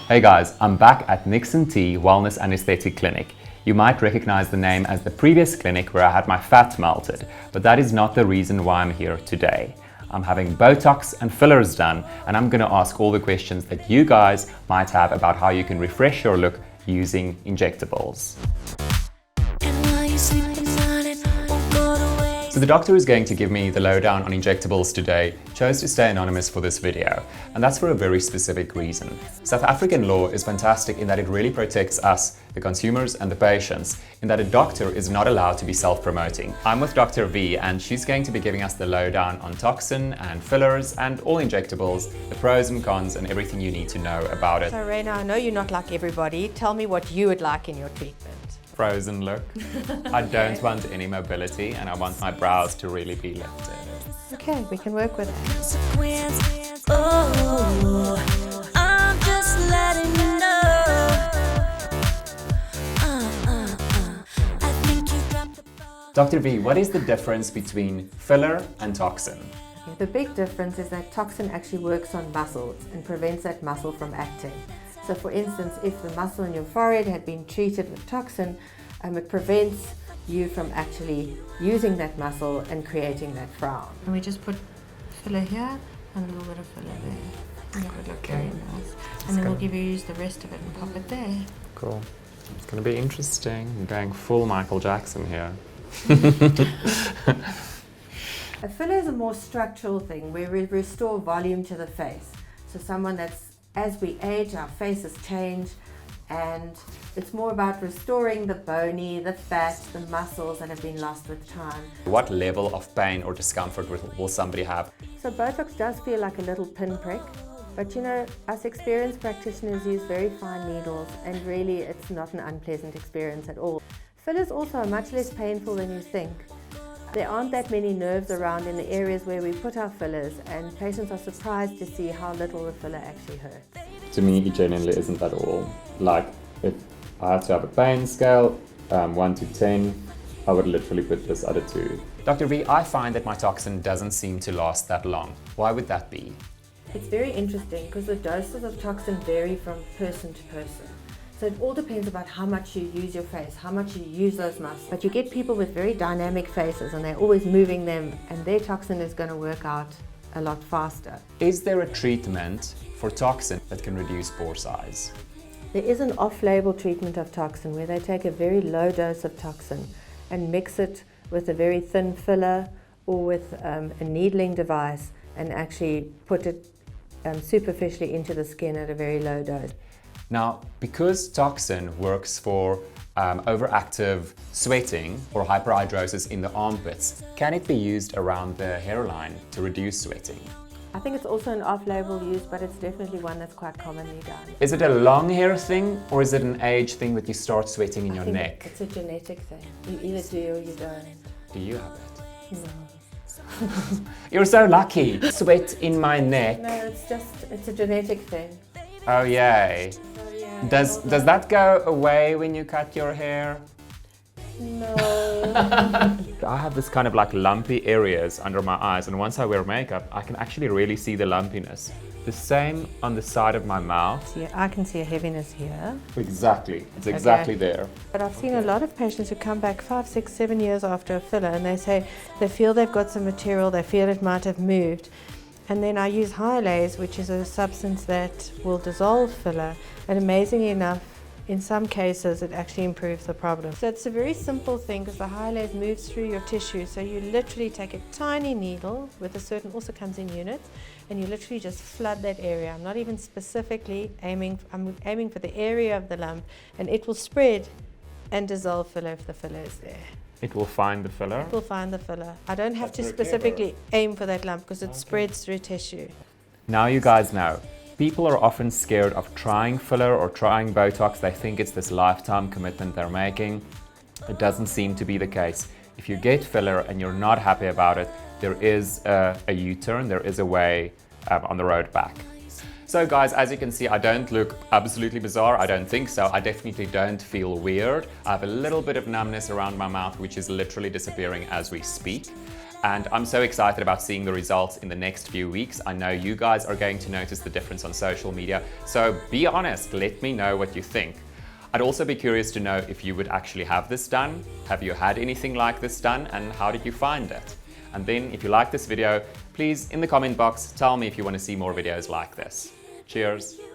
Hey guys, I'm back at Nix Tee Wellness and Aesthetic Clinic. You might recognize the name as the previous clinic where I had my fat melted, but that is not the reason why I'm here today. I'm having Botox and fillers done, and I'm gonna ask all the questions that you guys might have about how you can refresh your look using injectables. So the doctor who's going to give me the lowdown on injectables today chose to stay anonymous for this video, and that's for a very specific reason. South African law is fantastic in that it really protects us, the consumers and the patients, in that a doctor is not allowed to be self-promoting. I'm with Dr. V, and she's going to be giving us the lowdown on toxin and fillers and all injectables, the pros and cons and everything you need to know about it. So Ryno, I know you're not like everybody. Tell me what you would like in your treatment. Frozen look. I don't want any mobility, and I want my brows to really be lifted. Okay, we can work with it. I'm just letting you know. I think you dropped the ball. Dr. V, what is the difference between filler and toxin? The big difference is that toxin actually works on muscles and prevents that muscle from acting. So for instance, if the muscle in your forehead had been treated with toxin, it prevents you from actually using that muscle and creating that frown. And we just put filler here and a little bit of filler there. And that would look very nice. And then we'll use the rest of it and pop it there. Cool. It's going to be interesting. I'm going full Michael Jackson here. A filler is a more structural thing where we restore volume to the face. So someone that's, as we age, our faces change, and it's more about restoring the bony, the fat, the muscles that have been lost with time. What level of pain or discomfort will somebody have? So Botox does feel like a little pinprick, but you know, us experienced practitioners use very fine needles, and really it's not an unpleasant experience at all. Fillers also are much less painful than you think. There aren't that many nerves around in the areas where we put our fillers, and patients are surprised to see how little the filler actually hurts. To me, it genuinely isn't at all. Like, if I had to have a pain scale, 1 to 10, I would literally put this at a 2. Dr. V, I find that my toxin doesn't seem to last that long. Why would that be? It's very interesting because the doses of toxin vary from person to person. So it all depends about how much you use your face, how much you use those muscles. But you get people with very dynamic faces and they're always moving them, and their toxin is going to work out a lot faster. Is there a treatment for toxin that can reduce pore size? There is an off-label treatment of toxin where they take a very low dose of toxin and mix it with a very thin filler or with a needling device and actually put it superficially into the skin at a very low dose. Now, because toxin works for overactive sweating or hyperhidrosis in the armpits, can it be used around the hairline to reduce sweating? I think it's also an off-label use, but it's definitely one that's quite commonly done. Is it a long hair thing, or is it an age thing that you start sweating in your neck? It's a genetic thing. You either do or you don't. Do you have it? No. You're so lucky. Sweat in my neck. No, it's a genetic thing. Oh yay. So, yeah, Does that go away when you cut your hair? No. I have this kind of like lumpy areas under my eyes, and once I wear makeup, I can actually really see the lumpiness. The same on the side of my mouth. Yeah, I can see a heaviness here. Exactly. It's exactly there. But I've seen a lot of patients who come back 5, 6, 7 years after a filler, and they say they feel they've got some material, they feel it might have moved. And then I use hyalase, which is a substance that will dissolve filler, and amazingly enough, in some cases, it actually improves the problem. So it's a very simple thing because the hyalase moves through your tissue. So you literally take a tiny needle with a certain, also comes in units, and you literally just flood that area. I'm not even specifically aiming, I'm aiming for the area of the lump, and it will spread and dissolve filler if the filler is there. It will find the filler? It will find the filler. I don't have to specifically aim for that lump because it spreads through tissue. Now you guys know. People are often scared of trying filler or trying Botox. They think it's this lifetime commitment they're making. It doesn't seem to be the case. If you get filler and you're not happy about it, there is a U-turn, there is a way on the road back. So guys, as you can see, I don't look absolutely bizarre. I don't think so. I definitely don't feel weird. I have a little bit of numbness around my mouth, which is literally disappearing as we speak. And I'm so excited about seeing the results in the next few weeks. I know you guys are going to notice the difference on social media, so be honest, let me know what you think. I'd also be curious to know if you would actually have this done. Have you had anything like this done, and how did you find it? And then if you like this video, please in the comment box tell me if you want to see more videos like this. Cheers!